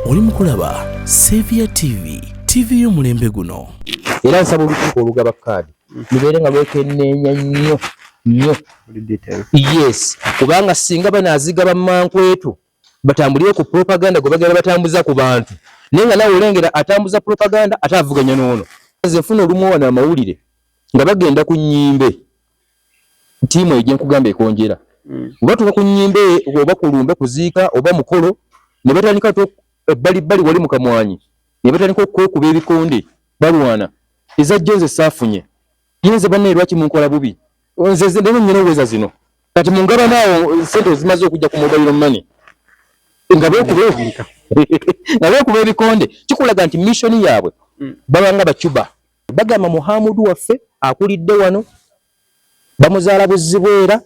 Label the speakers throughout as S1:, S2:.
S1: oli mukulaba Saviour TV, TV y'omulembe guno.
S2: Era nsaba olukiiko olugaba kaadi lubeere nga lwekenneenya nnyo nnyo. Yes, kubanga singa banaaziga bamankwetu batambulire ku propaganda gwe bagenda batambuza ku bantu, naye nga nawe olengera atambuza propaganda ate avuganya n'ono. Nze nfuna olumu wano amawulire nga bagenda ku nnyimbe ttiimu egye nkugamba ekonjera. Batuuka ku nnyimbe oba kulumbe kuziika oba mukolo ne batandika ebbalibbali wali mu kamwanyi ne batandika okwekuba ebikonde balwana. Ezajjo nze saafunye yinze banne lwaki munkola bubi nze ndeno nnyina oweza zino kati mungaba naawo sente zimaze okujja ku mobile money nga beekuba ebikonde. Kikulaga nti mission yaabwe babanga bacuba. Bagamba Muhammadu waffe akulidde wano bamuzaala Buzibwera,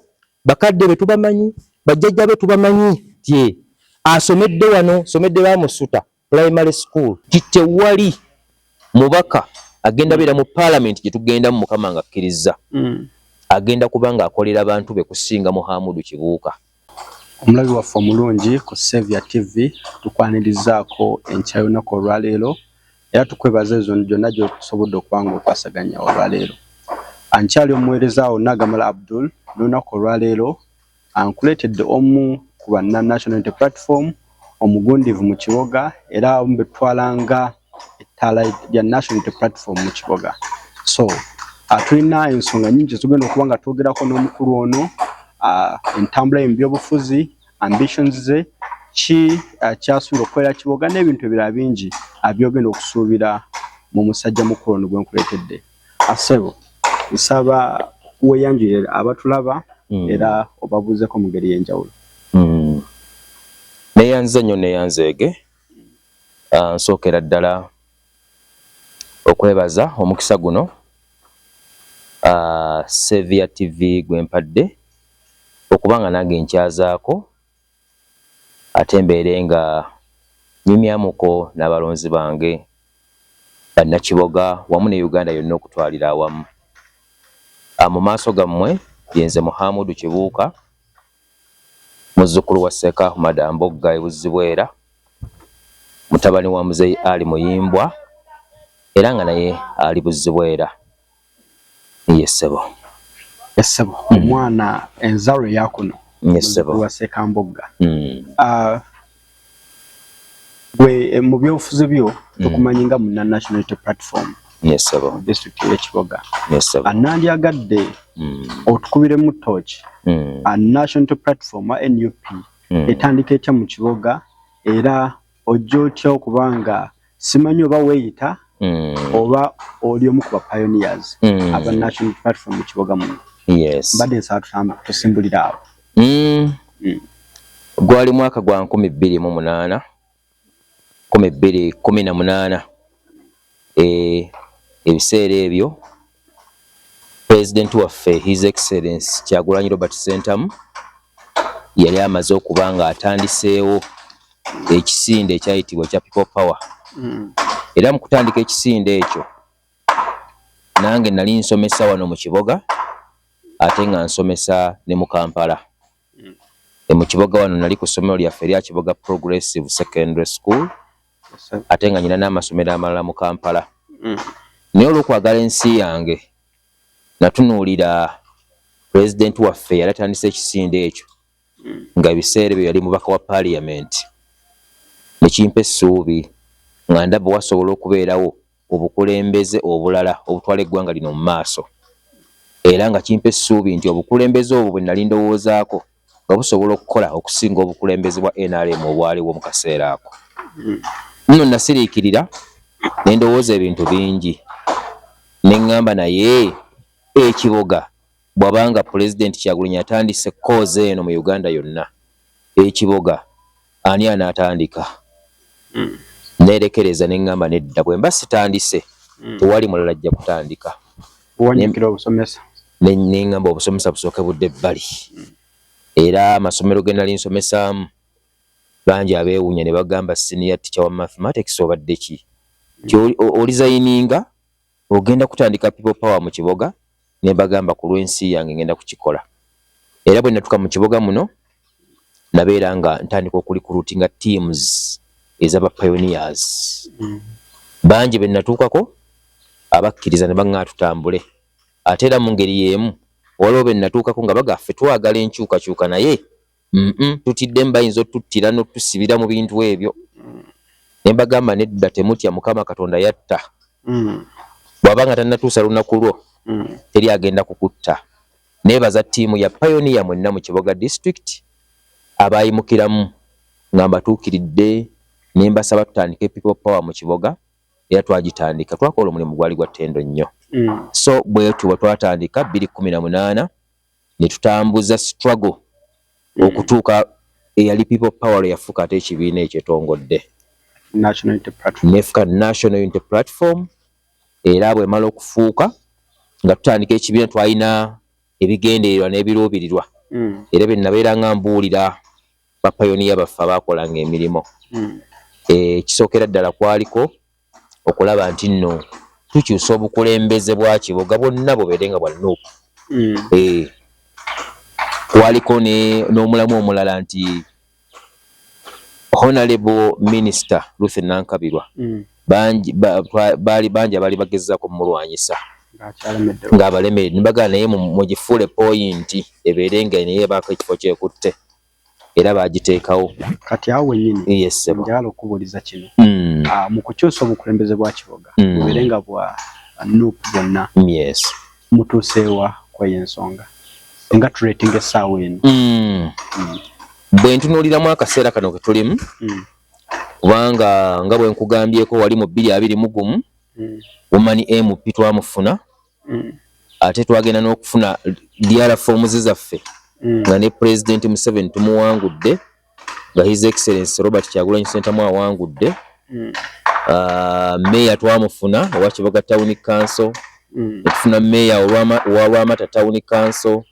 S2: bakadde be tubamanyi, bajjajja be tubamanyi, tye asomedde wano, somedde Bamusuta primary school. Tewali mubaka agenda beera mu parliament gye tugenda mu Mukama nga akkiriza agenda kubanga akolera abantu be kusinga Muhammadu Kibuuka.
S3: Omulabi waffe omulungi ku Saviour TV tukwanirizaako enkya y'olunaku olwaleero era tukwebaza ezo gyonna gy'osobodde okubanga okwasaganya olwaleero. Ankyali omuweereza wo Nagamala Abdul n'olunaku olwaleero ankuleetedde omu ku banna National Unity Platform omugundivu mu kiboga era omu betwalanga ettaala lya National Unity Platform mu kiboga. So tulina ensonga nyingi tugenda okuba nga twogerako n'omukulu ono, entambula mu byobufuzi, ambitions ze, ki kyasuubira okukolera kiboga n'ebintu ebirala bingi byogenda okusuubira mu musajja mukulu ono gwe nkuleetedde. Asebo nsaba weeyanjulire abatulaba era obabuuzeko mu ngeri y'enjawulo.
S2: Neeyanze nnyo neeyanzeege. Nsookera ddala okwebaza omukisa guno Saviour TV gwe mpadde okubanga nange nkyazaako ate mbeere nga nyumyamuko n'abalonzi bange bannakiboga wamu ne Uganda yonna okutwalira awamu. Mu maaso gammwe yenze Muhammadu Kibuuka muzzukulu wa Seeka Ahmad Mbogga Buzibwera, mutabani wa Muzeeyi Ali Muyimbwa era nga naye ali Buzibwera. Yesebo
S3: omwana enzalo yakuno wa Seeka Mbogga. Gwe mu byobufuzi byo tukumanyi nga munna National Unity Platform district y'Ekiboga. Anandyagadde otukubiremu torch National Unity Platform NUP etandika etya mu kiboga era ojja otya okubanga simanyi oba weeyita oba oli omu ku ba pioneers aba National Unity Platform mu kiboga muno. Mbadde nsaba tusimbulira awo.
S2: Gwali mwaka gwa 2018 ebiseera ebyo President waffe His Excellency Kyagulanyi Robert Ssentamu yali amaze okuba nga atandiseewo ekisinde ekyayitibwa kya People Power. Era mu kutandika ekisinde ekyo nange nali nsomesa wano mu kiboga ate nga nsomesa ne mu Kampala. Mu kiboga wano nali ku ssomero lyaffe erya Kiboga Progressive Secondary School ate nga nyina n'amasomero amalala mu Kampala. Naye olw'okwagala ensi yange natunuulira President waffe yali atandise ekisinde ekyo nga ebiseera ebyo yali mubaka wa Parliament. Ne kimpa essuubi nga ndaba wasobola okubeerawo obukulembeze obulala obutwala eggwanga lino mu maaso, era nga kimpa essuubi nti obukulembeze obwo bwe nali ndowoozaako nga busobola okukola okusinga obukulembeze bwa NRM obwaliwo mu kaseera ako. Nno nasiriikirira ne ndowooza ebintu bingi ne ŋŋamba naye ekiboga bw'abanga President Kyagulanyi atandise kooze eno mu Uganda yonna, ekiboga ani anaatandika? Neerekereza ne ŋŋamba nedda bwe mba sitandise tewali mulala ajja kutandika. Ne ŋŋamba obusomesa busooke budde ebbali. Era amasomero ge nali nsomesaamu bangi abeewuunya ne bagamba senior teacher wa mathematics obadde ki? Olizayininga ogenda kutandika People Power mu kiboga? Ne bagamba ku lw'ensi yange ngenda kukikola. Era bwe natuka mu kiboga muno nabeera nga ntandika okurecruitinga teams ez'aba pioneers. Bangi be natuukako abakkiriza ne baŋŋaa tutambule. Ate era mu ngeri y'emu waliwo be natuukako nga bagaffe twagala enkyukakyuka naye tutidde bayinza otuttira n'otusibira mu bintu ebyo. Ne mbagamba nedda temutya Mukama Katonda yatta. Bw'aba nga tannatuusa lunaku lwo teri agenda kukutta. Neebaza ttiimu ya Pioneer mwenna mu Kiboga District abaayimukiramu nga mbatuukiridde ne mbasaba tutandike People Power mu Kiboga era twagitandika. Twakola omulimu gwali gwa ttendo nnyo. So bwetu bwe twatandika 2018 ne tutambuza struggle okutuuka eyali People Power yafuuka ate ekibiina ekyetongodde nefuka National Unity Platform. Era bwemala okufuuka nga tutandika ekibiina twalina ebigendererwa n'ebiruubirirwa era bye nabeera nga mbuulira bapayoniya baffe abaakolanga emirimu. Kisookera ddala kwaliko okulaba nti nno tukyusa obukulembeze bwa Kiboga bwonna bubeere nga bwa Nuupu. Kwaliko n'omulamu omulala nti Honorable Minister Ruth Nankabirwa bangi abaali bagezzaako kumulwanyisa ng'abalemere nibagaa naye mugifuule point ebeere nga naye baako ekifo kyekutte era baagiteekawo.
S3: Kati awo wennyini njagala okubuuliza kino mu kukyusa obukulembeze bwa Kiboga bubeere nga bwa Nuupu bwonna mutuuseewa kweyo ensonga nga tuleetinga essaawa eno.
S2: Bwe ntunuuliramu akaseera kano ke tulimu kubanga nga bwe nkugambyeko wali mu 2021 Woman MP twamufuna ate twagenda n'okufuna DR forms zaffe nga ne President Museveni tumuwangudde nga His Excellency Robert Kyagulanyi Ssentamu awangudde. Mayor twamufuna owa Kiboga Town Council, netufuna Mayor owa Lwamata Town Council,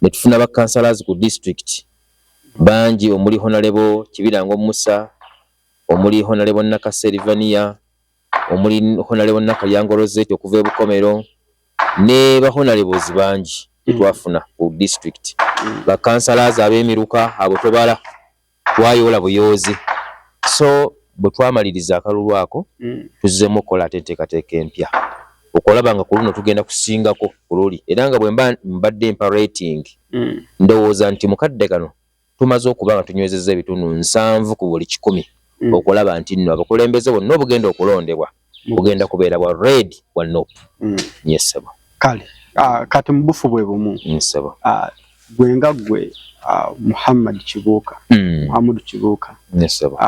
S2: netufuna ba councillors ku district bangi omuli Honorable Kibirango Musa, omuli Honorable Nakaserivania, omuli Honorable Nakalyango Rosette okuva e Bukomero ne ba honorables bangi twafuna ku district. Ba councillors ab'emiruka abo tobala twayoola buyoozi. So bwe twamaliriza akalulu ako tuzzemu okukola ate enteekateeka empya okulaba nga ku luno tugenda kusingako ku luli era nga bwe mbadde mpa rating ndowooza nti mukadde kano tumaze okuba nga tunywezezza ebitundu 7 ku buli 100 okulaba nti nno abakulembeze bonna obugenda okulondebwa bugenda kubeera bwa red bwa Nuupu. Nyesebo
S3: kale kati mu bufu bwe bumu
S2: nsebo
S3: gwe nga gwe Muhammad Kibuuka Muhammad Kibuuka
S2: nyesebo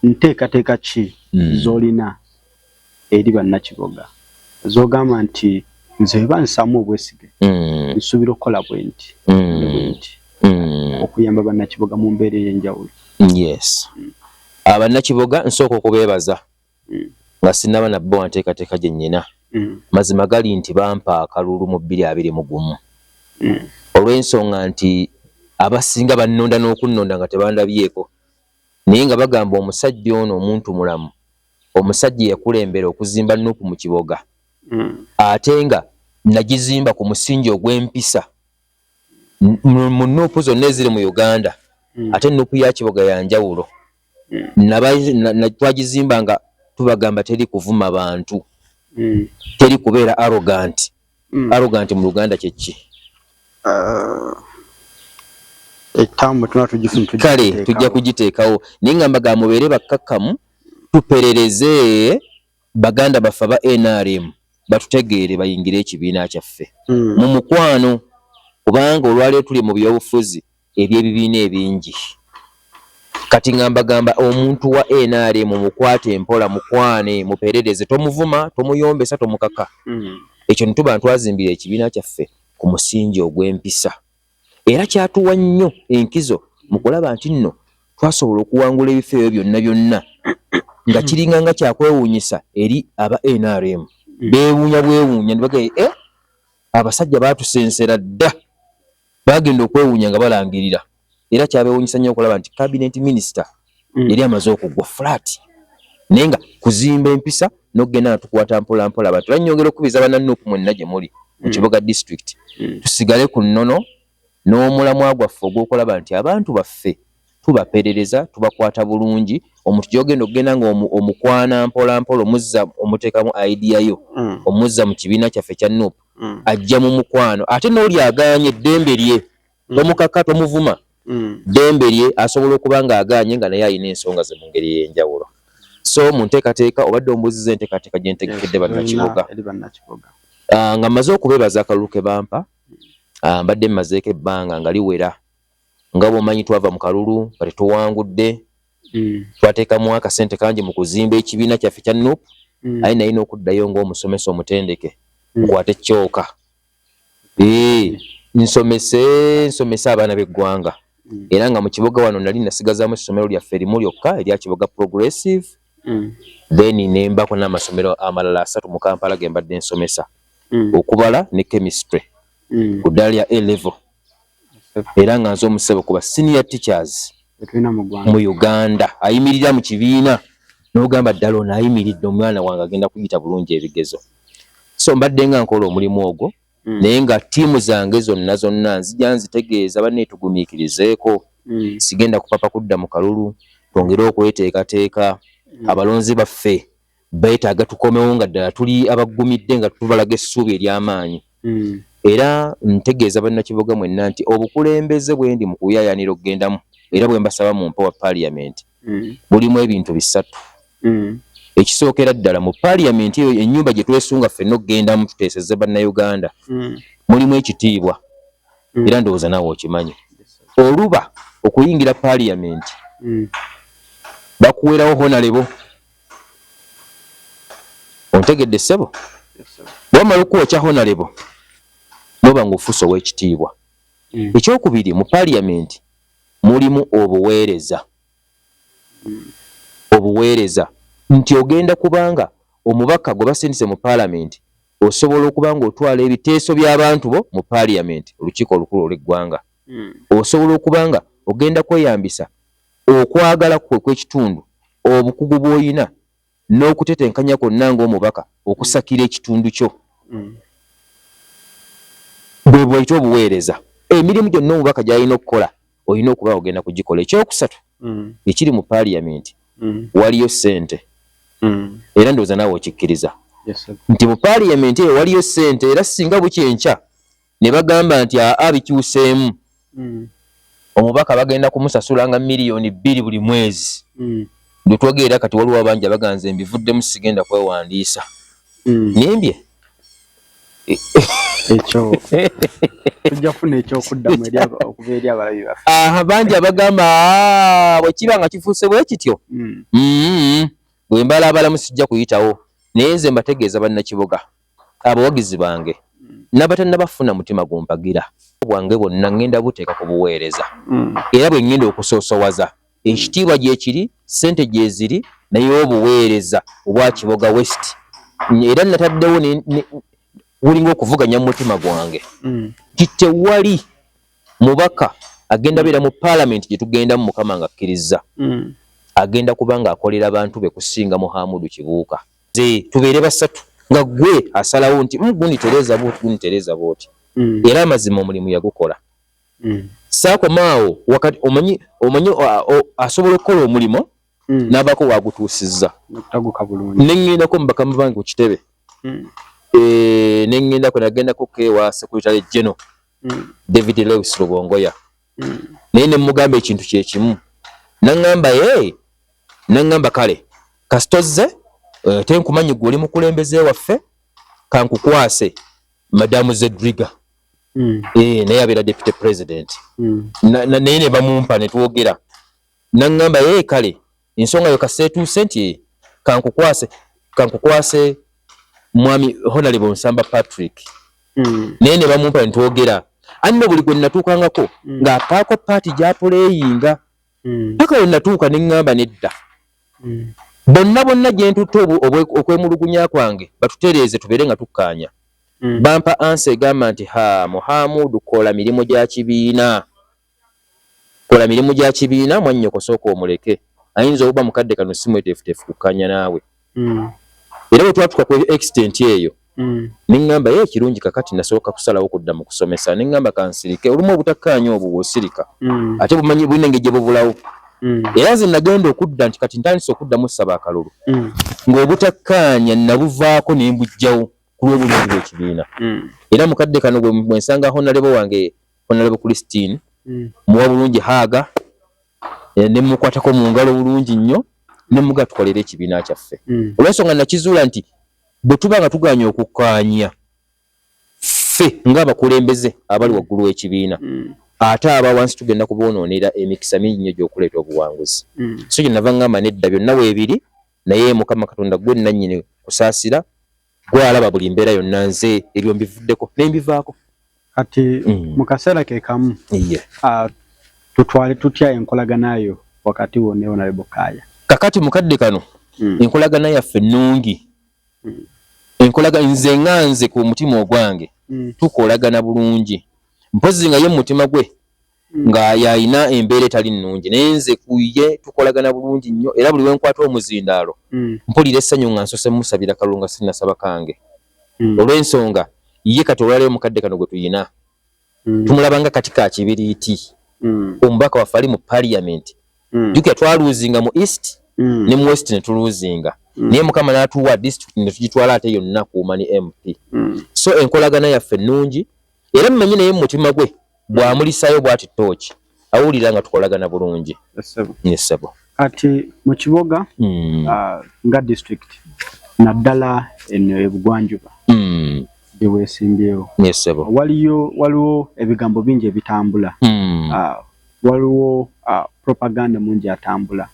S3: nteekateeka ki z'olina eri bannakiboga z'ogamba nti nze bwe bansaamu obwesige nsuubira okukola bwe nti okuyamba bannakiboga mu mbeera ey'enjawulo?
S2: Yes. Abannakiboga nsooka okubeebaza nga sinnaba nabbo nteekateeka gye nnyina. Mazima gali nti bampa akalulu mu 2021 olw'ensonga nti abasinga bannonda n'okunnonda nga tebandabyeko naye nga bagamba omusajja ono omuntu mulamu, omusajja yakulembera okuzimba Nuupu mu Kiboga ate nga nagizimba ku musingi ogw'empisa mu Nuupu zonna eziri mu Uganda ate Nuupu ya Kiboga ya njawulo. Twagizimba nga tubagamba teri kuvuma bantu, teri kubeera arrogant. Arrogant mu Luganda kye ki? Kale tujja kugiteekawo naye nga mbaga mubeere bakkakkamu tuperereze baganda baffe aba NRM batutegeere bayingire ekibiina kyaffe mu mukwano kubanga olwaleero tuli mu byobufuzi eby'ebibiina ebingi. Kati nga mbagamba omuntu wa NRM mukwate empola mukwane muperereze tomuvuma tomuyombesa tomukaka. Ekyo nituba ntwazimbira ekibiina kyaffe ku musingi ogw'empisa era kyatuwa nnyo enkizo mu kulaba nti nno twasobola okuwangula ebifo ebyo byonna nga kiringa nga kyakwewuunyisa eri aba NRM. Beewuunya bwewuunya ne bagamba abasajja baatusensera dda bagenda okwewuunya nga balangirira era kyabeewuunyisa nnyo okulaba nti cabinet minister yali amaze okugwa flat naye nga kuzimba empisa n'okugenda natukwata mpola mpola abantu banyongera okubiriza bannanuupu mwenna gye muli mu Kiboga district tusigale ku nnono n'omulamwa gwaffe ogw'okulaba nti abantu baffe tubaperereza tubakwata bulungi omuntu gyogenda okugenda nga omukwana mpola mpola omuzza omuteekamu idea yo omuzza mu kibiina kyaffe kya Nuupu ajja mu mukwano ate n'oli agaanye eddembe lye tomukaka tomuvuma ddembe lye asobola okuba nga agaanye nga naye alina ensonga ze mu ngeri ey'enjawulo so mu nteekateeka obadde ombuuziza enteekateeka gye ntegekedde bannakibuga nga mmaze okubeebaza akalulu ke bampa mbadde mmazeeko ebbanga nga liwera nga bw'omanyi twava mu kalulu nga tetuwangudde twateekamu akasente kangi mu kuzimba ekibiina kyaffe kya Nuupu aye nalina okuddayo ng'omusomesa omutendeke nkwate kyooka nsomese abaana b'eggwanga era nga mu kibuga wano nali nasigazaamu essomero lyaffe erimu lyokka erya Kibuga Progressive then nembako n'amasomero amalala 3 mu Kampala ge mbadde nsomesa okubala ne chemistry ku ddaala lya A level era nga nze omusebe kuba senior teachers mu Uganda ayimirira mu kibiina n'ogamba ddala ono ayimiridde omwana wange agenda kuyita bulungi ebigezo so mbadde nga nkola omulimu ogwo naye nga ttiimu zange zonna nzija nzitegeeza banneetugumiikirizeeko sigenda kupapa kudda mu kalulu twongere okweteekateeka abalonzi baffe beetaaga tukomewo nga ddala tuli abaggumidde nga tubalaga essuubi ery'amaanyi era ntegeeza bannakibuga mwenna nti obukulembeze bwe ndi mu kuyaayaanira okugendamu era bwe mbasaba mu mpa wa paaliyamenti bulimu ebintu bisatu ekisookera ddala mu paaliyamenti eyo ennyumba gye twesunga ffenna okugendamu tuteeseze bannayuganda mulimu ekitiibwa era ndowooza naawe okimanyi oluba okuyingira paaliyamenti bakuweerawo honalebo ontegedde ssebo bwamala okuwokya honalebo noba ng'ofuuse ow'ekitiibwa ekyokubiri mu paaliyamenti mulimu obuweereza nti ogenda kubanga omubaka gwe basindise mu paalamenti osobola okuba ng'otwala ebiteeso by'abantu bo mu paaliyamenti olukiiko olukulu olw'eggwanga osobola okuba nga ogenda kweyambisa okwagala kwe kw'ekitundu obukugu bw'olina n'okutetenkanya kwonna ng'omubaka okusakira ekitundu kyo bwe bwayita obuweereza emirimu gyonna omubaka gy'alina okukola olina okuba ogenda kugikola ekyokusatu ekiri mu paaliyamenti waliyo ssente era ndowooza naawe okikkiriza nti mu paaliyamenti eyo waliyo ssente era singa bukyenkya ne bagamba nti bikyuseemu omubaka bagenda kumusasula nga miliyoni 2 buli mwezi ndio twageera kati waliwo abangi abaganze mbivuddemu sigenda kwewandiisa nimbye
S3: ekyo tujja kufuna ekyokuddamu okubeera abalabi baffe
S2: bangi abagamba bwe kiba nga kifuuse bwe kityo bwe mbala abalamu sijja kuyitawo naye nze mbategeeza bannakibuga abawagizi bange nabatannabafuna mutima gumpagira bwange bwonna ngenda buteeka ku buweereza era bwe ngenda okusoosowaza ekitiibwa gyekiri ssente gyeziri naye obuweereza obwa Kibuga West era nataddewo bulinga okuvuganya mu mutima gwange nti tewali mubaka agenda beera mu paalamenti gye tugendamu Mukama nga akkiriza agenda kuba nga akolera abantu be kusinga Muhammadu Kibuuka tubeere basatu nga gwe asalawo nti gunitereza bwoti era amazima omulimu yagukola saakomaawo wakati omanyi asobola okukola omulimo n'abaako waagutuusizza neŋŋendako mu bakama bange ku kitebe neŋŋendako nagendako kewa Secretary General David Lewis Rubongoya naye ne mugamba ekintu kye kimu naŋŋamba kale kasitozze tenkumanyi gwe oli mukulembeze waffe kankukwase Madamu Zedriga naye abeera Deputy President naye ne bamumpa ne twogera naŋŋamba kale ensonga yo kaseetuuse nti kankukwase mwami Honorable Nsamba Patrick naye ne bamumpa ne twogera anno buli gwe natuukangako ng'apaako paati gy'apuleyinga paka we natuuka ne ŋŋamba nedda bonna gye ntutte okwemulugunya kwange batutereeze tubeere nga tukkaanya bampa ansa egamba nti Muhammadu kola mirimu gya kibiina mwannyoko sooka omuleke ayinza okuba mukadde kano si mweteefuteefu kukkaanya naawe era bwe twatuuka ku extent eyo Ningamba ye kirungi kakati nasooka kusalawo kudda mu kusomesa ningamba kansirike olumu obutakkaanya obwo bw'osirika ate bumanyi bulina engeri gye bubulawo era nze nagenda okudda nti kati ntandise okuddamu ssaba akalulu ng'obutakkaanya nabuvaako ne mbujjawo ku lw'obulungi bw'ekibiina era mukadde kano bwe nsanga honalebo wange honalebo Christine muwa bulungi haaga ne mukwatako mu ngalo bulungi nnyo ne muga tukolera ekibiina kyaffe olw'ensonga nakizuula nti bwe tuba nga tuganya okukkaanya ffe ng'abakulembeze abali waggulu w'ekibiina ate aba wansi tugenda kuboonoonera emikisa mingi nnyo gy'okuleeta obuwanguzi so kye nava ngamba nedda byonna weebiri naye Mukama Katonda gwe nannyini kusaasira gwalaba buli mbeera yonna nze ebyo mbivuddeko ne mbivaako
S3: kati mu kaseera ke kamu tutwale tutya enkolaganayo wakati wo ne Honorable Kaaya
S2: kakati mukadde kano enkolagana yaffe nnungi enkolagana nze nganze ku mutima ogwange tukolagana bulungi mpozi nga ye mutima gwe nga yayina embeera etali nnungi naye nze kuye tukolagana bulungi nnyo era buli wenkwata omuzindaalo mpulira essanyu nga nsose musabira kalulu nga sinnasaba kange olw'ensonga ye kati olwaleero mukadde kano gwe tuyina tumulabanga kati ka kibiriiti omubaka waffe ali mu parliament jukira twaluuzinga mu east ne mu west ne tuluuzinga naye Mukama n'atuwa district ne tugitwala ate yonna kuuma ni MP so enkolagana yaffe nnungi era mumanyi naye mu mutima gwe bw'amulisayo bw'ati tooki awulira nga tukolagana bulungi nesebo
S3: kati mu kiboga nga district naddala eno ebugwanjuba gye weesimbyewo
S2: nesebo
S3: waliwo ebigambo bingi ebitambula waliwo propaganda mungi atambula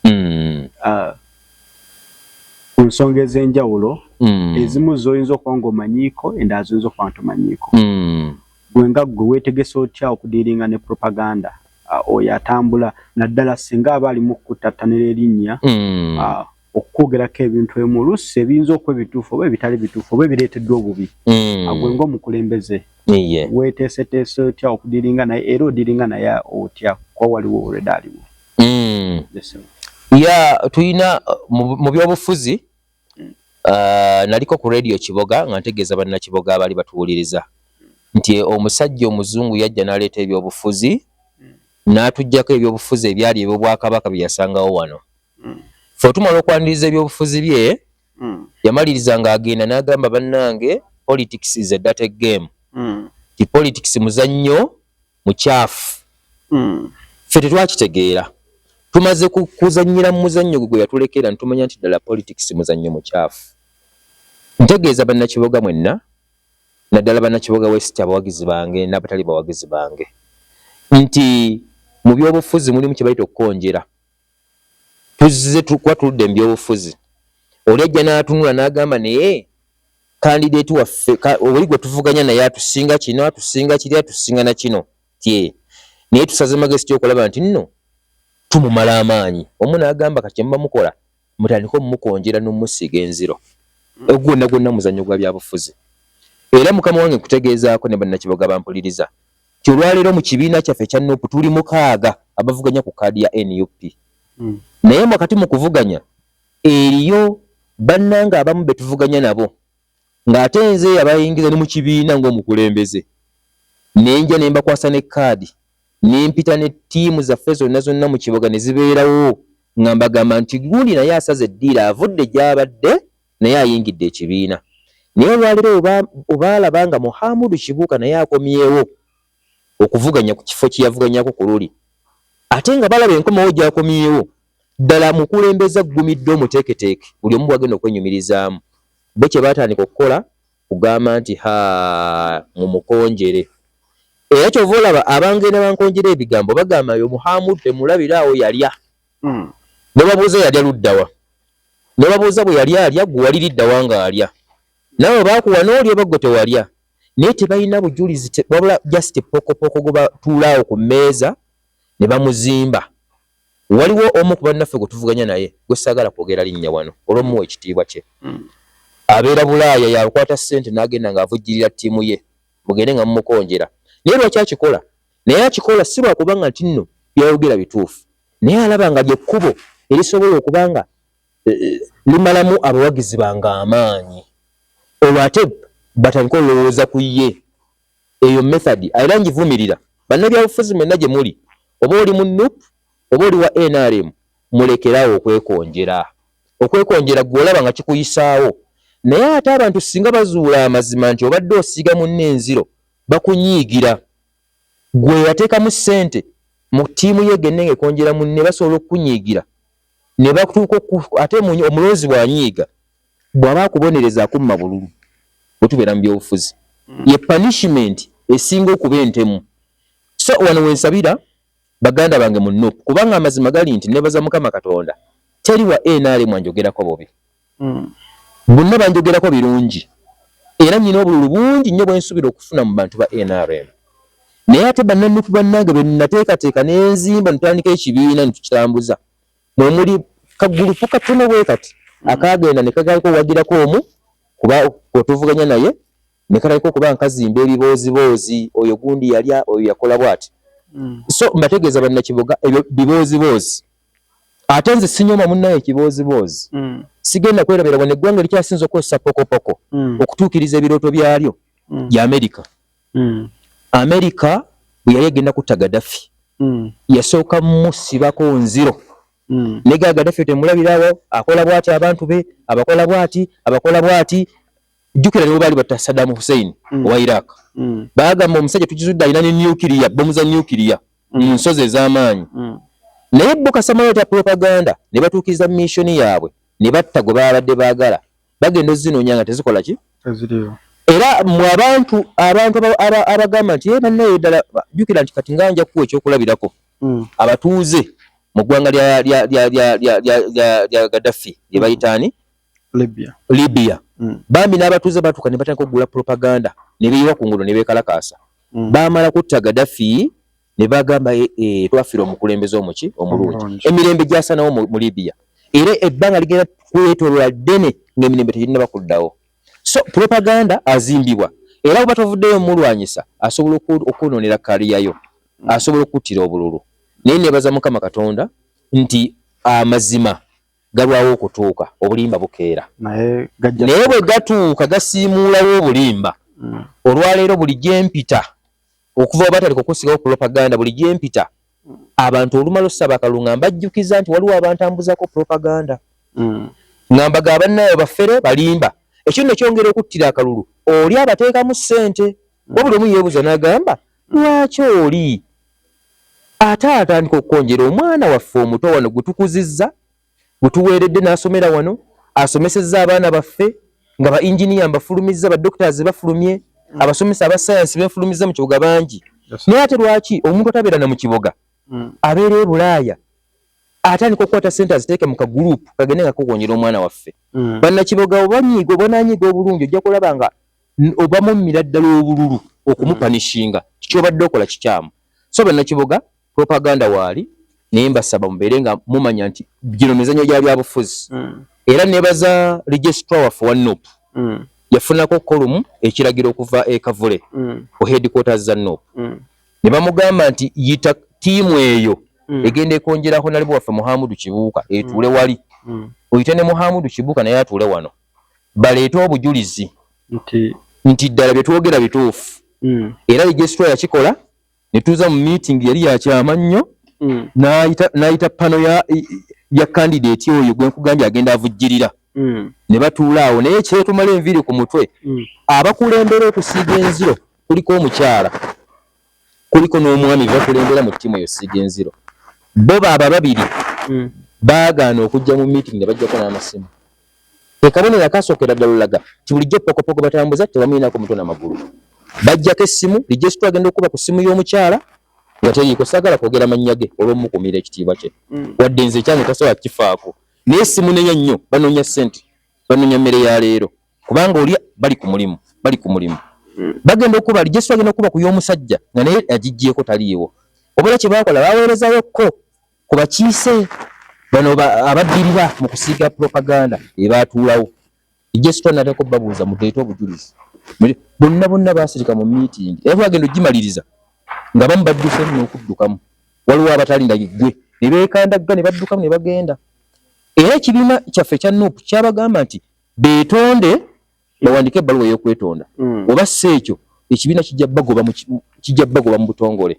S3: ku nsonga ez'enjawulo ezimu z'oyinza okuba ng'omanyiiko endala z'oyinza okuba nga tomanyiiko gwe nga gwe weetegesa otya okudiiringa ne propaganda oyo atambula naddala singa aba alimu okutattanira erinnya okwogerako ebintu ebimu oluusi ebiyinza okuba ebituufu oba ebitali bituufu oba ebireeteddwa obubi gwe ng'omukulembeze weeteeseteese otya okudiiringa naye era odiiringa naye otya kuba waliwo olwedda aliwo
S2: tuyina mu byobufuzi naliko ku radio Kiboga nga ntegeeza bannakiboga abali batuwuliriza nti omusajja omuzungu yajja n'aleeta ebyobufuzi n'atuggyako ebyobufuzi ebyali eby'Obwakabaka bye yasangawo wano ffe tumala okwaniriza ebyobufuzi bye yamaliriza ng'agenda n'agamba bannange politics is a dirty game ti politics muzannyo mukyafu ffe tetwakitegeera tumaze kuzannyira mu muzannyo gwe yatulekera ntumanya nti ddala politics muzannyo mukyafu ntegeeza bannakiboga mwenna naddala bannakiboga West abawagizi bange n'abatali bawagizi bange nti mu byobufuzi mulimu kye bayita okukonjera tuzze kuba tuludde mu byobufuzi oli ajja n'atunula n'agamba naye kandideeti waffe oli gwe tuvuganya naye atusinga kino atusinga kiri atusinga na kino tye naye tusaze magezi ky'okulaba nti nno tumumala amaanyi omu n'agamba kati muba mukola mutandika omumukonjera n'omusiiga enziro gwonna gwonna muzannyo gwa byabufuzi era Mukama wange nkutegeezaako ne bannakiboga bampuliriza ti olwaleero mu kibiina kyaffe kya NUP tuli 6 abavuganya ku kaadi ya NUP naye wakati mu kuvuganya eriyo bannanga abamu be tuvuganya nabo ng'ate nze abayingiza ne mu kibiina ng'omukulembeze nenja ne mbakwasa ne kaadi nempita ne ttiimu zaffe zonna mu kiboga ne zibeerawo nga mbagamba nti gundi naye asaze eddiira avudde gy'abadde naye ayingidde ekibiina naye olwaleero obaalaba nga Muhammadu Kibuuka naye akomyewo okuvuganya ku kifo kye yavuganyako ku luli ate nga balaba enkomawo gy'akomyewo ddala mukulembeza aggumidde omuteeketeeke buli omu bwagenda okwenyumirizaamu bo kye baatandika okukola kugamba nti mumukonjere era kyova olaba abangenda bankonjera ebigambo bagamba yo Muhammadu temulabiraawo yalya ne babuuza yalya luddawa ne babuuza bwe yali alya gwe waliriddawa nga alya nawe baakuwa n'olya baggo tewalya naye tebalina bujulizi wabula just pokopoko gwe batuulaawo ku mmeeza ne bamuzimba waliwo omu ku bannaffe gwe tuvuganya naye gwe saagala kwogera linnya wano olw'omuwa ekitiibwa kye abeera Bulaaya yakwata ssente n'agenda ng'avujjirira ttiimu ye mugende nga mumukonjera naye lwaki akikola naye akikola si lwakubanga nti nno byayogera bituufu naye alaba nga lyekkubo erisobola okuba nga limalamu abawagizi bange amaanyi olwo ate batandika olowooza ku ye eyo method era ngivumirira bannabyabufuzi mwenna gye muli oba oli mu NUP oba oli wa NRM mulekerawo okwekonjera gw'olaba nga kikuyisaawo naye ate abantu singa bazuula amazima nti obadde osiiga munne enziro bakunyiigira gwe yateekamu ssente mu ttiimu ye genna ng'ekonjera munne basobola okukunyiigira ne batuuka ate omulonzi bw'anyiiga bw'aba akubonereza akumma bululu bwetubeera mu byobufuzi ye punishment esinga okuba entemu so wano wensabira baganda bange mu NUP kubanga amazima gali nti nebaza Mukama Katonda teri wa NRM anjogerako bobi bonna banjogerako birungi era nyina obululu bungi nnyo bwensubira okufuna mu bantu ba NRM naye ate bannaNUP bannange bwe nateekateeka n'enzimba ntandika ekibiina nitukitambuza mwe muli kagulupu katono bwe kati akagenda ne kagaliko wagirako omu kuba otuvuganya naye ne kalaliko okuba nkazimba ebiboozi oyo gundi yalya oyo yakola bwati so mbategeeza bannakibuga ebyo biboozi ate nze sinyoma munnaye ekiboozi sigenda kwerabira bwana eggwanga likyasinza okukozesa pokopoko okutuukiriza ebirooto byalyo ya Amerika bwe yali egenda kutta Gaddafi yasooka musibako nziro ne Gaddafi temulabirawo akola bwati abantu be abakola bwati jjukira ne baali batta Saddam Hussein wa Iraq baagamba omusajja tukizudde alina ne nuclear bomu za nuclear mu nsozi ez'amaanyi naye bo kasamalota propaganda ne batuukiriza mission yaabwe ne batta gwe babadde baagala bagenda ozinoonya nga tezikola ki era mu abantu abagamba nti bannaye ddala jjukira nti kati nganja kuwa ekyokulabirako abatuuze mu ggwanga lya Gaddafi lye bayitaani Libya bambi n'abatuuze batuuka ne batandika okugula propaganda ne beeyiwa ku ngulo ne beekalakaasa baamala kutta Gaddafi ne bagamba twafiira omukulembeze omulungi emirembe gyasanawo mu Libya era ebbanga ligenda kwetooloola ddene ng'emirembe teginnaba kuddawo so propaganda azimbibwa era bwe batovuddeyo mulwanyisa asobola okwonoonera kaliyayo asobola okuttira obululu naye nebaza Mukama Katonda nti amazima galwawo okutuuka obulimba bukeera naye bwe gatuuka gasiimuulawo obulimba olwaleero buli gyempita okuva obatali kukusigawo propaganda buli gyempita abantu olumala ossaba akalunga mbajjukiza nti waliwo abantu ambuzako propaganda ngamba bannayo baffere balimba ekyo ne kyongera okuttira akalulu oli abateekamu ssente wabuli omu yeebuuza n'agamba lwaki oli ate atandika okukonjera omwana waffe omuto wano gwe tukuzizza gwe tuweeredde n'asomera wano asomesezza abaana baffe nga ba engineer mbafulumizza ba doctors bafulumye abasomesa aba science befulumizza mu kibuga bangi naye ate lwaki omuntu atabeera na mu kibuga abeera e Bulaaya atandika okukwata ssente aziteeke mu kagurupu kagende nga kukonjera omwana waffe bannakibuga obanyiiga obulungi ojja kulaba nga obamummira ddala obululu okumupanishinga kikyobadde okola kikyamu so bannakibuga propaganda waali naye mbasaba mubeere nga mumanya nti gino mizanyo gya byabufuzi era nebaza registrar waffe wa NUP yafunako kolumu ekiragiro okuva e Kavule ku headquarters za NUP ne bamugamba nti yita tiimu eyo egenda ekonjeraho nalibu waffe Muhammadu Kibuuka etuule wali oyite ne Muhammadu Kibuuka naye atuule wano baleete obujulizi nti ddala bye twogera bituufu era registrar yakikola ne tuza mu meeting yali yakyama nnyo n'ayita pano ya candidate oyo gwe nkugambye agenda avujjirira ne batuula awo naye kyetumala enviiri ku mutwe abakulembera okusiiga enziro kuliko omukyala kuliko n'omwami bakulembera mu ttiimu eyo siiga enziro bo baaba babiri baagaana okujja mu meeting ne bajjako n'amasimu ekabonero akasookera ddala olaga ti bulijjo pokopoko batambuza tebamuyinako mutwe n'amagulu bajjako essimu registrar agenda okuba ku ssimu y'omukyala nga teriiko saagala kwogera mannya ge olw'omukuumira ekitiibwa kye wadde nze ekyange tasobola kifaako naye essimu nenya nnyo banoonya ssente banoonya mmere ya leero kubanga oli bali ku mulimu bagenda okuba registrar agenda okuba ku y'omusajja nga naye agijjeeko taliiwo obula kye baakola baweerezayokko ku bakiise bano abaddirira mu kusiiga propaganda ebaatuulawo registrar nateko babuuza muteete obujulizi bonna baasirika mu meeting era bagenda ogimaliriza nga bamu badduse n'okuddukamu waliwo abatalinda gwe ne beekandagga ne baddukamu ne bagenda era ekibiina kyaffe kya NUP kyabagamba nti beetonde bawandike ebbaluwa ey'okwetonda oba si ekyo ekibiina kijja bagoba mu butongole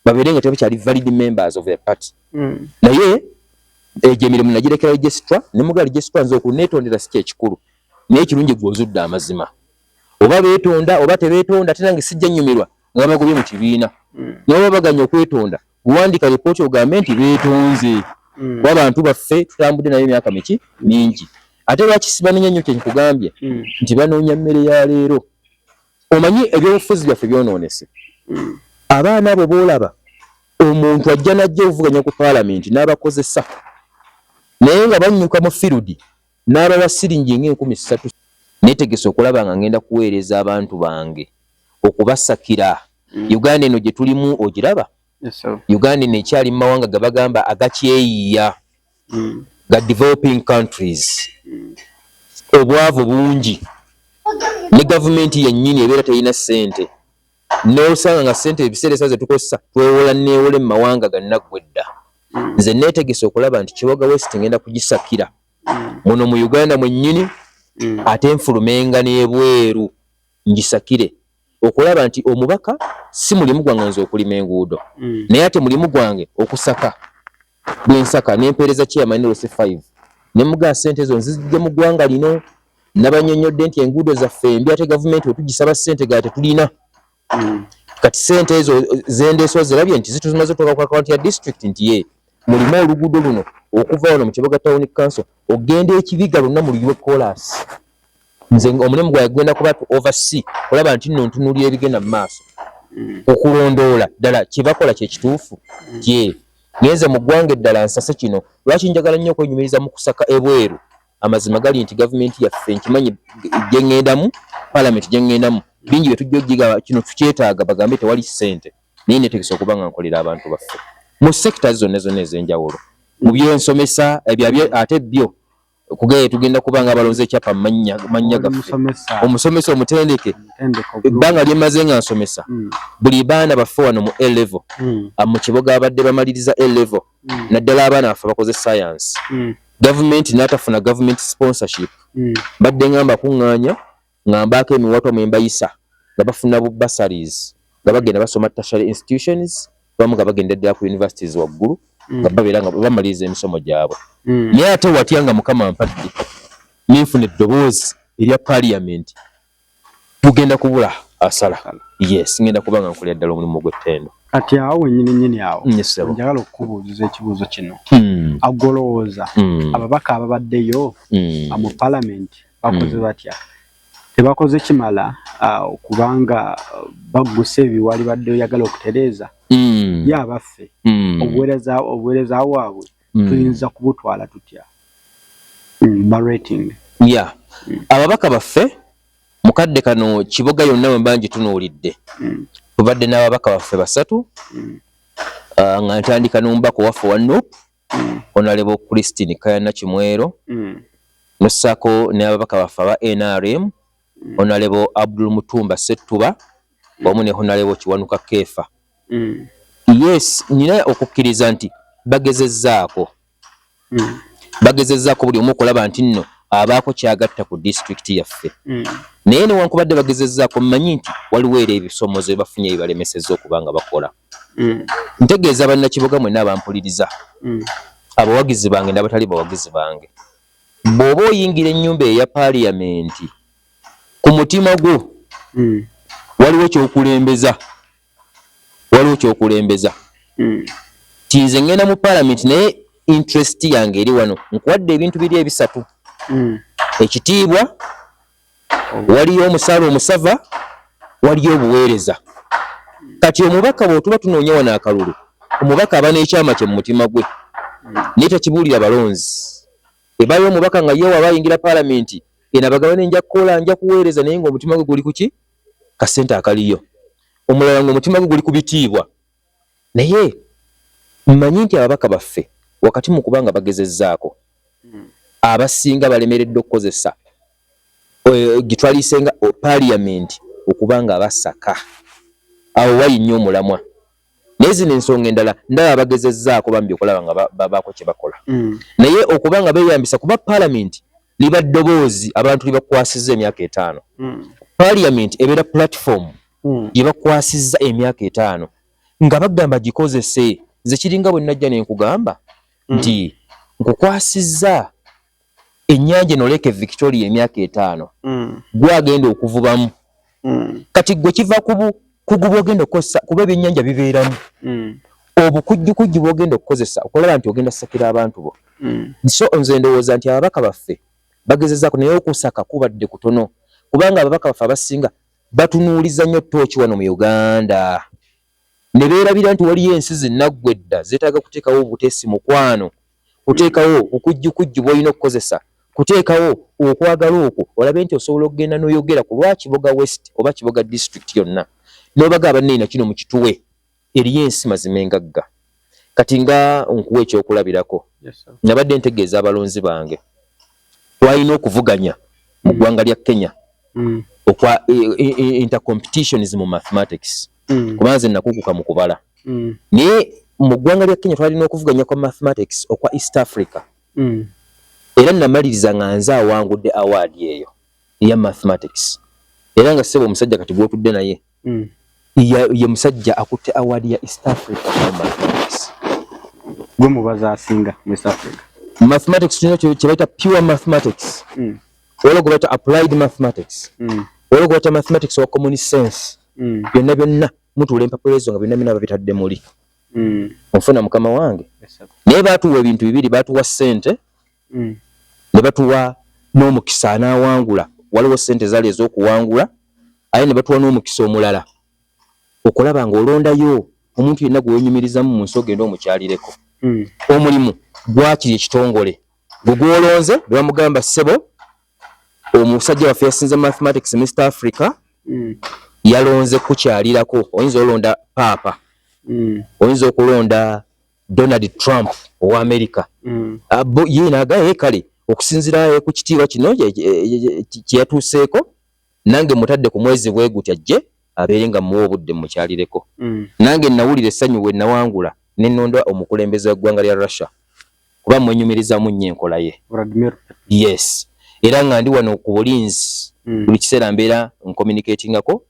S2: babeere nga tebakyali valid members of the party naye egyo emirimu nagirekera registra ne muga registra nze okuneetondera si kyekikulu naye ekirungi gw'ozudde amazima oba beetonda oba tebeetonda ate nange sijja nnyumirwa nga bagobye mu kibiina naye oba baganya okwetonda guwandika lipooti ogambe nti beetonze kuba abantu baffe tutambudde nayo emyaka mingi ate lwaki sibanenya nnyo kyenkugambye nti banoonya mmere ya leero omanyi ebyobufuzi byaffe byonoonese abaana abo boolaba omuntu ajja najja ovuganya ku paalamenti n'abakozesa naye nga bannyuka mu firudi n'abawa siringi nga$3,000 neetegese okulaba nga ngenda kuweereza abantu bange okubasakira Uganda eno gye tulimu ogiraba Uganda eno ekyali mu mawanga gabagamba agakyeyiya ga developing countries obwavu bungi ne gavumenti yennyini ebeera terina ssente n'osanga nga ssente ebiseera esaze tukozesa twewola neewola mu mawanga gannaggwedda nze neetegese okulaba nti Kiwaga West ngenda kugisakira muno mu Uganda mwennyini ate nfulumenga n'ebweru ngisakire okulaba nti omubaka si mulimu gwange nze okulima enguudo naye ate mulimu gwange okusaka bwensaka n'empeereza chairman LC5 ne muga ssente ezo nzijja mu ggwanga lino nabanyonyodde nti enguudo zaffe mbi ate gavumenti otugisaba ssente ga tetulina kati ssente ezo zendeeswa zirabye nti zituzimaze tuka ku akaunti ya district nti ye mulimu oluguudo luno okuva wano mu Kibuga Town Council ogenda ekibiga lonna muliwe chorus nze omulimu gwa gwenda kuba oversee kulaba nti nno ntunuulira ebigenda mu maaso okulondoola ddala kyebakola kyekituufu kye ngenze mu ggwanga eddala nsase kino lwaki njagala nnyo okwenyumiriza mu kusaka ebweru amazima gali nti gavumenti yaffe nkimanyi gye ŋŋendamu paalamenti gye ŋŋendamu bingi bye tujja ogiga kino tukyetaaga bagambe tewali ssente naye neetegesa okuba nga nkolera abantu baffe mu sekita zonna ez'enjawulo mu byensomesa ate byo kugaye tugenda kuba nga abalonze ekyapa mannya gaffe omusomesa omutendeke ebbanga lyemaze nga nsomesa buli baana baffe wano mu A-level mu Kibuga abadde bamaliriza A-level naddala abaana baffe bakoze science gavumenti n'atafuna government sponsorship badde ngamba kuŋŋaanya ng'ambaako emiwaatwa mwe mbayisa nga bafuna bu bursaries nga bagenda basoma tertiary institutions bamu nga bagenda ddala ku universities waggulu nga babeera nga bamaliriza emisomo gyabwe naye ate watya nga Mukama ampadde ninfuna eddoboozi erya parliament tugenda kubula asala yes ngenda kuba nga nkolera ddala omulimu gw'ettendo
S3: kati awo wennyini awo njagala okukubuuliza ekibuuzo kino agolowooza ababaka ababaddeyo mu paalamenti bakoze batya tebakoze kimala okubanga baggusa ebiwali badde oyagala okutereeza ye abaffe obuweereza bwabwe tuyinza kubutwala tutya barating
S2: ababaka baffe mukadde kano Kibuga yonna bwe mbangi tunuulidde tubadde n'ababaka baffe 3 nga ntandika n'omubaka waffe wa Nuupu Honorable Christine Kayana Kimwero nossaako n'ababaka baffe aba NRM Honorable Abdul Mutumba Settuba wamu ne Honorable Kiwanuka Kefa yes nina okukkiriza nti bagezezzaako buli omu okulaba nti nno abaako kyagatta ku district yaffe naye newankubadde bagezezzaako mmanyi nti waliwo era ebisomozo ebafunye ebibalemesezza okuba nga bakola ntegeeza bannakibuga mwenna abampuliriza abawagizi bange n'abatali bawagizi bange bw'oba oyingira ennyumba eya paaliyamenti ku mutima gwo waliwo kyokulembeza tinze ngenda mu paalamenti naye interest yange eri wano nkuwadde ebintu biri ebisatu ekitiibwa waliyo omusaala omusava waliyo obuweereza kati omubaka bw'otuba tunoonya wano akalulu omubaka aba n'ekyama kye mu mutima gwe naye takibuulira balonzi ebayo omubaka nga yeewa abayingira paalamenti ena bagaba ne nja kukola nja kuweereza naye ng'omutima gwe guli ku ki kasente akaliyo omulala ng'omutima gwe guli ku bitiibwa naye mmanyi nti ababaka baffe wakati mu kubanga bagezezzaako abasinga balemeredde okukozesa gitwaliisenga paaliyamenti okubanga abasaka awo wayinnyo omulamwa naye zino ensonga endala ndaba abagezezzaako bambi okulaba nga babaako kye bakola naye okubanga beeyambisa kuba paalamenti liba ddoboozi abantu libakwasizza emyaka 5. Parliament ebeera platform gye bakwasizza emyaka 5 nga bagamba gikozese. Nze kiringa bwe najja ne nkugamba nti nkukwasizza ennyanja eno Lake Victoria emyaka 5 gwagenda okuvubamu. Kati gwe kiva kuguba ogenda okukozesa kuba ebyennyanja bibeeramu. Obukujjukujju bw'ogenda okukozesa okulaba nti ogenda ssakira abantu bo. So nze ndowooza nti ababaka baffe bagezezzaako naye okusaka kubadde kutono kubanga ababaka baffe abasinga batunuuliza nnyo ttooki wano mu Uganda ne beerabira nti waliyo ensi zinnaggwedda zeetaaga kuteekawo obuteesi mukwano, kuteekawo okujjukujju bw'olina okukozesa, kuteekawo okwagala okwo olabe nti osobola okugenda n'oyogera ku lwa Kiboga West oba Kiboga District yonna n'obaga abanneena kino mu kituwe eriyo ensi mazima engagga. Kati nga nkuwa ekyokulabirako nabadde ntegeeza abalonzi bange twalina okuvuganya mu ggwanga lya Kenya okwa intercompetitions mu mathematics kubanga nze nakuguka mu kubala naye mu ggwanga lya Kenya twalina okuvuganya kwa mathematics okwa East Africa era namaliriza nga nze awangudde award eyo eya mathematics era nga ssebo omusajja kati gwotudde naye ye musajja akutte award ya East Africa mu mathematics.
S3: Gwe mubaza asinga mu East Africa
S2: mathematics tulina kye bayita pure mathematics wala gwe bayita applied mathematics wala gwe bayita mathematics wa common sense byonna mutuula empapula ezo nga byonna babitadde muli onfuna mukama wange naye baatuwa ebintu bibiri baatuwa ssente ne batuwa n'omukisa anaawangula waliwo ssente zaali ez'okuwangula aye ne batuwa n'omukisa omulala okulaba ng'olondayo omuntu yenna gwe wenyumirizamu mu nsi ogenda omukyalireko omulimu gwakiri ekitongole gwe gwolonze ne bamugamba ssebo omusajja waffe yasinze mathematics mu East Africa yalonze kukyalirako. Oyinza olonda paapa oyinza okulonda Donald Trump owa America ye naagaye kale okusinzira ku kitiibwa kino kye yatuuseeko nange mutadde ku mwezi bwe gutya ajje abeere nga muwa obudde mukyalireko. Nange nawulira essanyu we nawangula ne nnonda omukulembeze w'eggwanga lya Russia kuba mwenyumirizamu nnyo enkola ye. Yes, era nga ndi wano ku bulinzi buli kiseera mbeera ncommunicatingako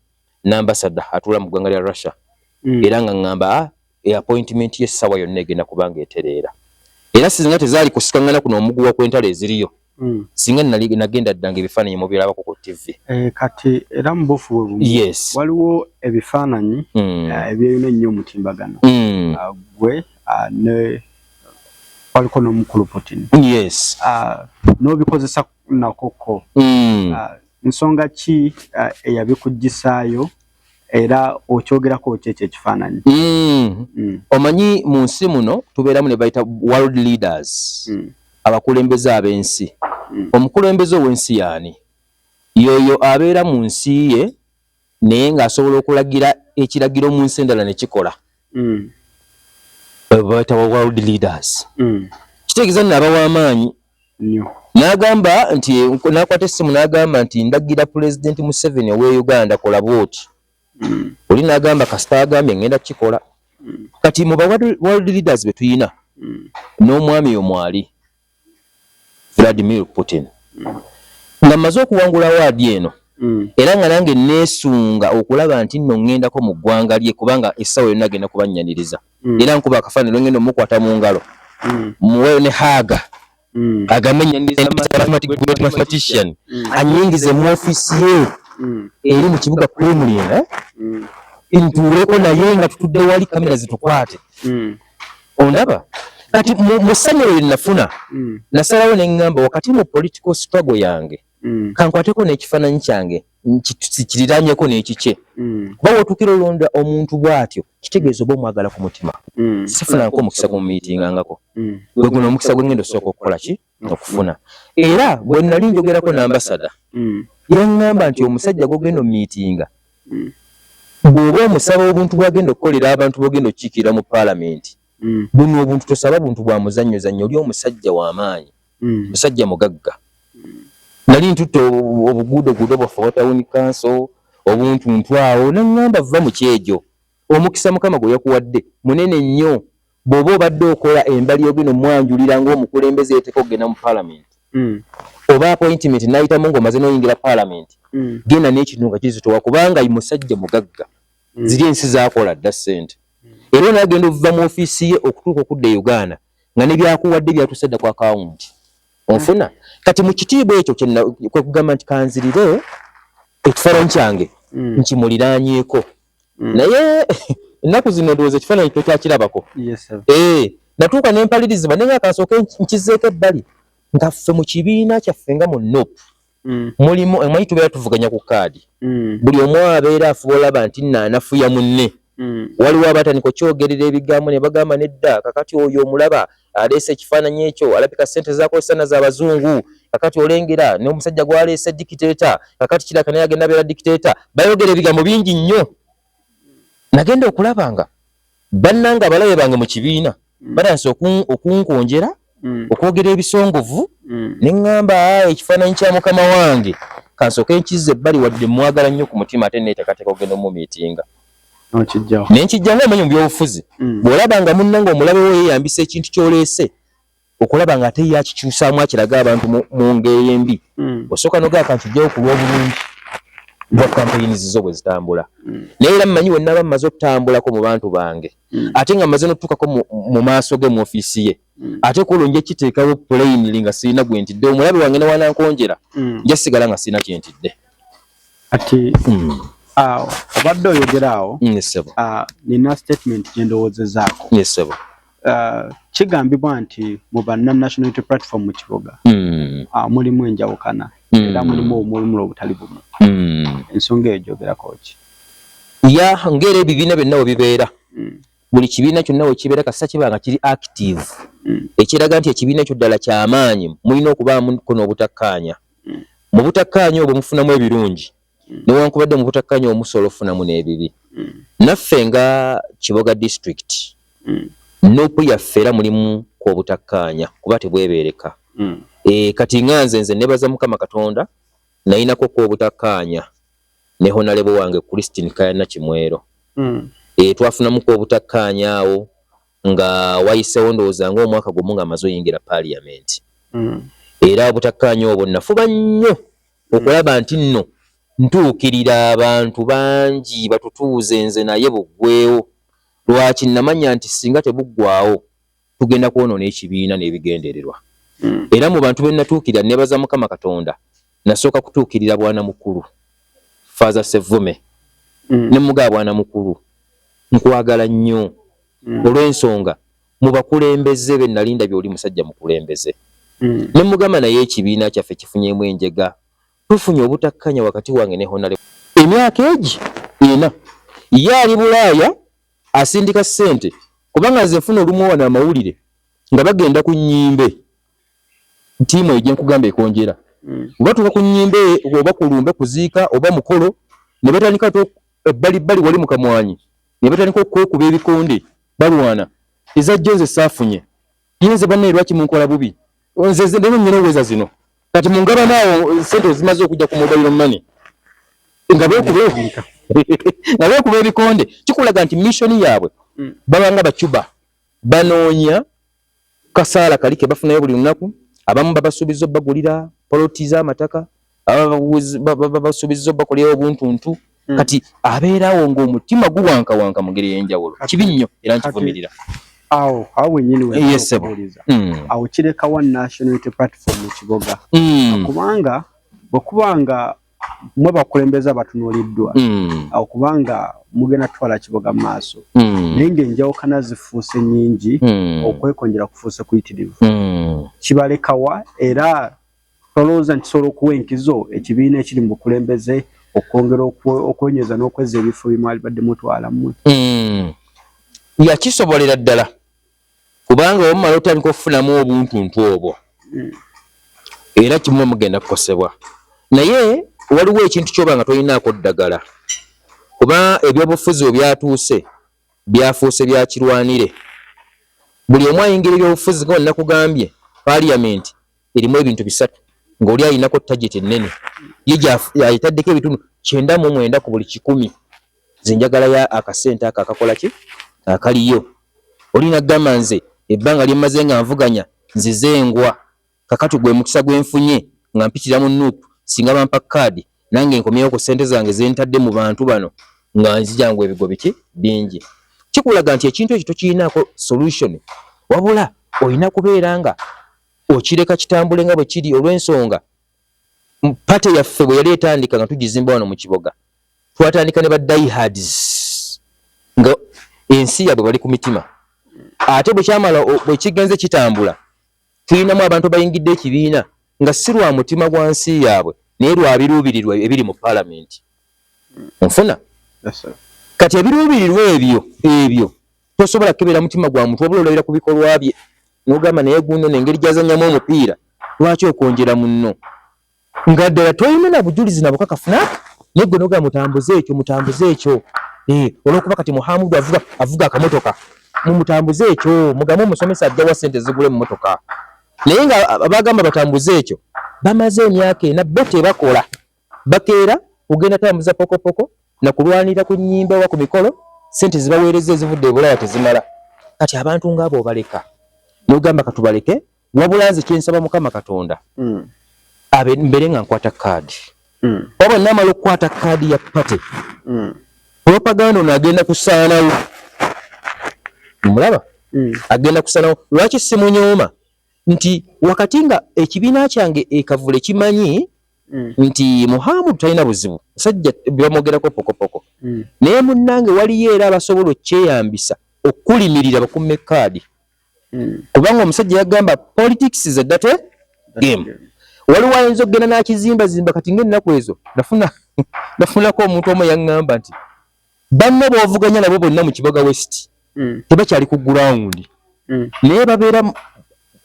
S2: n'ambassador atuula mu ggwanga lya Russia era nga ngamba appointment y'essawa yonna egenda kubanga etereera era singa tezaali kusikangana kuno omuguwa kw'entalo eziriyo singa nagenda ddanga ebifaananyi mubirabako ku TV.
S3: Kati era mu bufu bwe bumu waliwo ebifaananyi ebyeyuna ennyo omutimbagano gwe ne waliko n'omukulu Putin n'obikozesa nakoko nsonga ki eyabikuggisaayo era okyogerako ki ekyo ekifaananyi?
S2: Omanyi mu nsi muno tubeeramu ne bayita world leaders abakulembeze ab'ensi. Omukulembeze ow'ensi yaani yoyo abeera mu nsi ye naye ng'asobola okulagira ekiragiro mu nsi endala ne kikola. Bayita world leaders. Kitegeeza nno aba w'amaanyi n'agamba nti n'akwata essimu n'agamba nti ndagira Pulezidenti Museveni ow'e Uganda kola bw'oti. Oli n'agamba kasita agambye ngenda kukikola. Kati mu ba world leaders be tuyina n'omwami omwali Vladimir Putin nga mmaze okuwangula waadi eno era nga nange neesunga okulaba nti nno ŋŋendako mu ggwanga lye kubanga essawa yonna agenda kubannyaniriza era nkuba akafaananyi ngenda omukwata mu ngalo muweyo ne haaga agambe nnyaniriza mathematician anyingize mu ofiisi ye eri mu kibuga Kremlin ntuuleko naye nga tutudde wali kamera zitukwate ondaba. Kati mu ssanyu lye nafuna nasalawo ne ŋŋamba wakati mu political struggle yange kankwateko n'ekifaananyi kyange kiriraanyeko n'ekikye kuba wotuukira olonda omuntu bw'atyo kitegeeza oba omwagala ku mutima. Sifunanko omukisa gumumiitingangako gwe guno omukisa gwe ngenda osooka okukola ki okufuna. Era bwe nali njogerako n'ambasada yaŋŋamba nti omusajja gw'ogenda omumiitinga bw'oba omusaba obuntu bw'agenda okukolera abantu bw'ogenda okukiikirira mu paalamenti buno obuntu tosaba buntu bwa muzannyo zannyo oli omusajja w'amaanyi musajja mugagga. Nali ntutte obuguudoguudo bwaffe bwa Town Council obuntu ntwawo naŋŋamba vva mu kyejo omukisa mukama gwe yakuwadde munene nnyo bw'oba obadde okola embali ogenda omwanjulira ng'omukulembeze yeeteka okugenda mu paalamenti oba appointment n'ayitamu ng'omaze n'oyingira parliament genda n'ekintu nga kizitowa kubanga ye musajja mugagga ziri ensi zaakola dda ssente era n'agenda okuva mu ofiisi ye okutuuka okudda e Uganda nga ne byakuwadde byatusedda ku akawunti onfuna kati mu kitiibwa ekyo kwe kugamba nti kanzirire ekifaananyi kyange nkimuliraanyeeko naye ennaku zino ndowooza ekifaananyi tokyakirabako natuuka ne mpaliriziba naye akansooke nkizeeko ebbali nga ffe mu kibiina kyaffe nga mu NOP mulimu emanyi tubeera tuvuganya ku kaadi buli omu abeera afuba olaba nti naanafuya munne waliwo abatandika okyogerera ebigambo ne bagamba nedda kakati oyo omulaba aleese ekifaananyi ekyo alabika ssente zakozesa na z'abazungu kakati olengera n'omusajja gwaleese dikiteeta kakati kiraka naye agenda abeera dikiteeta bayogera ebigambo bingi nnyo nagenda okulaba nga bannanga abalabe bange mu kibiina batandise okunkonjera okwogera ebisongovu ne ŋŋamba ekifaananyi kya mukama wange kansooke nkizza ebbali wadde mwagala nnyo ku mutima ate neeteekateeka ogenda omumiitinga ne nkijja ng'omanyi mu byobufuzi bw'olaba nga munnanga omulabe we yeeyambisa ekintu ky'oleese okulaba nga ate yakikyusaamu akiraga abantu mu ngeri embi osooka n'ogamba kankijjawo ku lw'obulungi bwa campaigns zo bwe zitambula naye era mmanyi we nnaaba mmaze okutambulako mu bantu bange ate nga mmaze n'otutukako mu maaso ge mu ofiisi ye ate kulwo nja kiteekawo plainly nga sirina gwe ntidde omulabe wange ne wanankonjera nja sigala nga sirina kye ntidde
S3: ati obadde oyogera awo nina statement gye ndowoozezaako kigambibwa nti mu banna National Unity Platform mu kibuga mulimu enjawukana era mulimu obumulumula obutali bumu ensonga eyo gyogerako ki
S2: ng'era ebibiina byonna we bibeera buli kibiina kyonna we kibeera kasita kiba nga kiri active ekiraga nti ekibiina ekyo ddala ky'amaanyi mulina okubaamuko n'obutakkaanya mu butakkaanya obwo mufunamu ebirungi newankubadde mu butakkaanya omusobola ofunamu n'ebibi naffe nga Kiboga district NOP yaffe era mulimu kw'obutakkaanya kuba tebwebeereka kati nga nze nebaza Mukama Katonda nayinako kw'obutakkaanya ne honalebo wange Christine Kayana Kimwero twafunamu kw'obutakkaanya awo nga wayisewo ndowooza ng'omwaka gumu nga amaze oyingira parliament era obutakkaanya obwo nafuba nnyo okulaba nti nno ntuukirira abantu bangi batutuuze nze naye buggwewo lwaki namanya nti singa tebuggwawo tugenda kwonoona ekibiina n'ebigendererwa era mu bantu be natuukirira nebaza Mukama Katonda nasooka kutuukirira bwana mukulu Father Sevume ne mugaba bwana mukulu nkwagala nnyo olw'ensonga mu bakulembeze be nalinda by'oli musajja mukulembeze ne mugamba naye ekibiina kyaffe kifunyemu enjega tufunye obutakkaanya wakati wange ne honale emyaka egi ena ye ali Bulaaya asindika ssente kubanga nze nfuna olumu wano amawulire nga bagenda ku nnyimbe ntiimu eyo gye nkugamba ekonjera batuuka ku nnyimbe oba kulumbe kuziika oba mukolo ne batandika ebbalibbali wali mu kamwanyi ne batandika okwekuba ebikonde balwana ezajjo nze saafunye yinze banne lwaki munkola bubi nze ndeno nnyina oweza zino kati mungaba naawo ssente zimaze okujja ku mobile money nga beekuba ebikonde kikulaga nti mission yaabwe babanga bacuba banoonya kasaala kali ke bafunayo buli lunaku abamu babasuubiza obbagulira poloti z'amataka babasuubiza obbakolera obuntuntu kati abeerawo ng'omutima guwankawanka mu ngeri ey'enjawulo kibi nnyo era nkivumirira
S3: awo wennyini webuuliza awo kirekawa National Unity Platform mu kibuga kubanga bwekubanga mwe bakulembeza batunuuliddwa awo kubanga mugenda tutwala kibuga mu maaso naye ng'enjawukana zifuuse nnyingi okwekonjera kufuuse kuyitirivu kibalekawa era tolowooza nti kisobola okuwa enkizo ekibiina ekiri mu bukulembeze okwongera okwenyeza n'okweza ebifo bimwali badde mutwala mmwe
S2: yakisobolera ddala kubanga omumala otandika okufunamu obuntuntu obwo era kimu mugenda kukosebwa naye waliwo ekintu ky'oba nga tolinaako ddagala kuba ebyobufuzi we byatuuse byafuuse bya kirwanire buli omu ayingira ebyobufuzi nga nakugambye parliament erimu ebintu bisatu ng'oli alinako tageti ennene ye yayitaddeko ebitundu 99 ku buli 100 zinjagala ya akasente ako akakola ki akaliyo olina gamba nze ebbanga lyemmaze nga nvuganya nzize engwa kakati gwe mukisa gwe nfunye nga mpitira mu Nuupu singa bampa kaadi nange nkomyewo ku ssente zange ze ntadde mu bantu bano nga nzijangu ebigo biki bingi. Kikulaga nti ekintu ekyo tokirinaako solution, wabula olina kubeera nga okireka kitambule nga bwe kiri olw'ensonga pate yaffe bwe yali etandika nga tugizimba wano mu kibuga twatandika ne ba diehards nga ensi yabwe bali ku mitima, ate bwe kyamala bwe kigenze kitambula tulinamu abantu bayingidde ekibiina nga si lwa mutima gwa nsi yaabwe naye lwa biruubirirwa ebiri mu paalamenti. Onfuna? Kati ebiruubirirwa ebyo tosobola kukebera mutima gwa muntu wabula olabira ku bikolwa bye n'ogamba naye guno n'engeri gy'azannyamu omupiira lwaki okwongera munno nga ddala tolina na bujulizi na bukakafu naaka naye gwe n'ogamba mutambuze ekyo olw'okuba kati Muhammadu avuga akamotoka mumutambuze ekyo mugambe omusomesa ajja wa ssente zigule mu motoka. Naye nga abagamba batambuze ekyo bamaze emyaka ena bo tebakola, bakeera kugenda tambuza pokopoko na kulwanira ku nnyimba oba ku mikolo ssente zibaweereza ezivudde Bulaya tezimala. Kati abantu ng'abo obaleka n'ogamba katubaleke, wabula nze kyensaba Mukama Katonda mbere nga nkwata kaadi oba namala okukwata kaadi ya pate propaganda ono agenda kusaanawo, mulaba agenda kusaanawo. Lwaki simunyooma nti wakati nga ekibiina kyange ekavule kimanyi nti Muhammadu talina buzibu sajja bamwogerako pokopoko naye munnange waliyo era abasobola okyeyambisa okulimirira bakumme kaadi kubanga omusajja yagamba politics is a dirty game. Waliwo ayinza okugenda n'akizimba kati ng'ennaku ezo nafunako omuntu omu yaŋŋamba nti banne b'ovuganya nabo bonna mu Kiboga West tebakyali ku gurawundi naye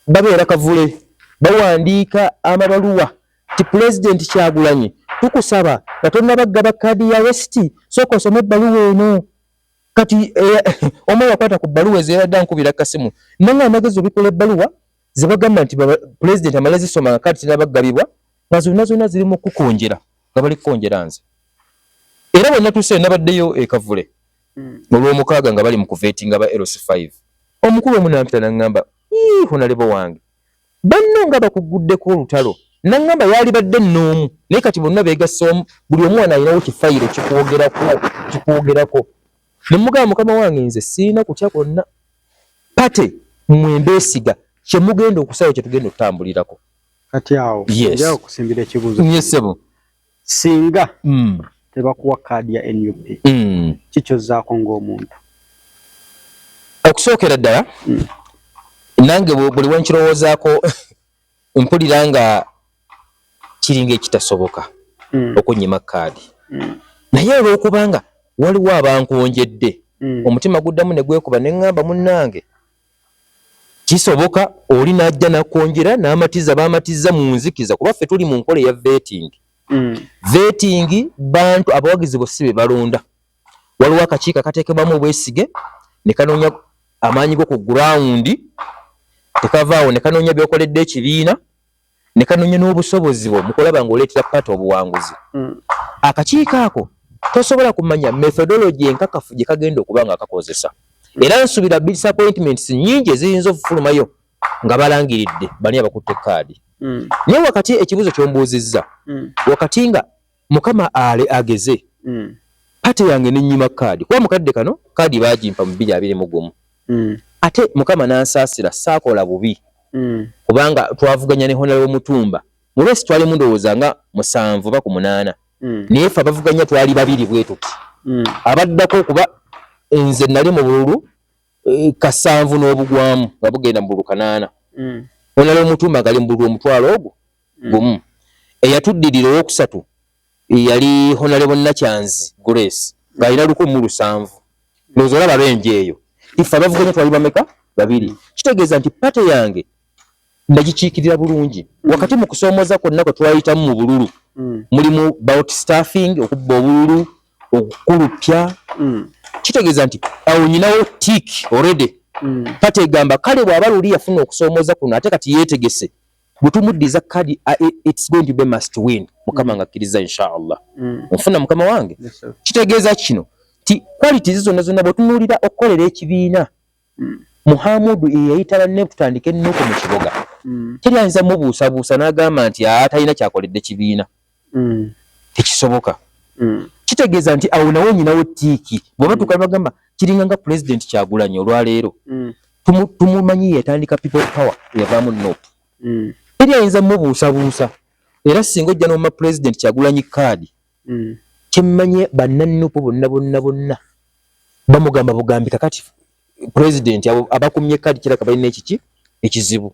S2: babeera kavule bawandiika amabaluwa ti Pulezidenti Kyagulanyi tukusaba nga tonnabagaba kaadi ya West sooka osome ebbaluwa eno. Kati omu yakwata ku bbaluwa ezo yaradde ankubira kasimu nanga amagezi obikola ebbaluwa ze bagamba nti Pulezidenti amala zisoma nga kaadi tinabagabibwa nga zonna ziri mu kukonjera nga bali kukonjera nze. Era bwe natuuse nabaddeyo ekavule olw'omukaaga nga bali mu kuveetinga ba LC5 omukulu omu nampita naŋŋamba honalebo wange banno nga bakuguddeko olutalo naŋŋamba yali badde nnoomu naye kati bonna beegasseemu buli omu anayinawo kifayiro kikwogerako ne mugamba Mukama wange nze siina kutya kwonna pate mwembeesiga kye mugenda okusalawo kye tugenda okutambulirako.
S3: Kati awo njagala okusimbira ekibuuzo singa tebakuwa kaadi ya NUP kikyozzaako ng'omuntu?
S2: Okusookera ddala nange buli wenkirowoozaako mpulira nga kiringa ekitasoboka okunnyima kaadi naye olw'okubanga waliwo abankonjedde omutima guddamu ne gwekuba ne ŋŋamba munnange kisoboka oli n'ajja n'akonjera n'amatiza baamatizza mu nzikiza kuba ffe tuli mu nkola eya vetting bantu abawagizi bossi be balonda. Waliwo akakiiko akateekebwamu obwesige ne kanoonya amaanyi go ku gurawundi tekavaawo ne kanoonya byokoledde ekibiina ne kanoonya n'obusobozi bwo mu kulaba ng'oleetera paati obuwanguzi. Akakiiko ako tosobola kumanya methodology enkakafu gye kagenda okuba nga kakozesa era nsuubira disappointments nnyingi eziyinza okufulumayo nga balangiridde bani abakutte kaadi. Naye wakati ekibuuzo ky'ombuuzizza wakati nga Mukama ageze pate yange nennyima kaadi kuba mukadde kano kaadi baagimpa mu 2021 ate Mukama n'ansaasira saakola bubi kubanga twavuganya ne Honorable Mutumba mu lwesi twali mundowooza nga 7 ba ku 8 naye ffe abavuganya twali 2 bwe tuti abaddako kuba nze nali mu bululu kasanvu n'obugwamu nga bugenda mu bululu 8 Honorable Mutumba gali mu bululu omutwalo ogwo gumu eyatuddirira ow'okusatu yali Honorable Nakyanzi Grace ng'alina 107 ndowooza olaba benje eyo ife abavuganya twali bameka 2 kitegeeza nti pate yange ndagikiikirira bulungi wakati mu kusoomoza kwonna kwe twayitamu mu bululu mulimu about staffing okubba obululu okukulupya kitegeeza nti awo nyinawo tick already pate egamba kale bw'aba luli yafuna okusoomoza kuno ate kati yeetegese butumuddiza kaadi it's going to be must win Mukama ngakkiriza inshallah onfuna Mukama wange kitegeeza kino ti quality zonna bw'otunuulira okukolera ekibiina Muhammadu eyayita banne tutandike Nuupu mu Kiboga teri ayinza mubuusabuusa n'agamba nti talina kyakoledde kibiina. Tekisoboka. Kitegeeza nti awo nawo nyinawo ttiiki bw'oba tukabagamba kiringa nga pulezidenti Kyagulanyi olwaleero tumumanyi yatandika people power yavaamu Nuupu. Teri ayinza mubuusabuusa era singa ojja n'omuma pulezidenti Kyagulanyi kaadi kyemmanyi bannanuupu bonna bamugamba bugambi kakati pulezidenti abakumye kaadi kiraka balina ekizibu.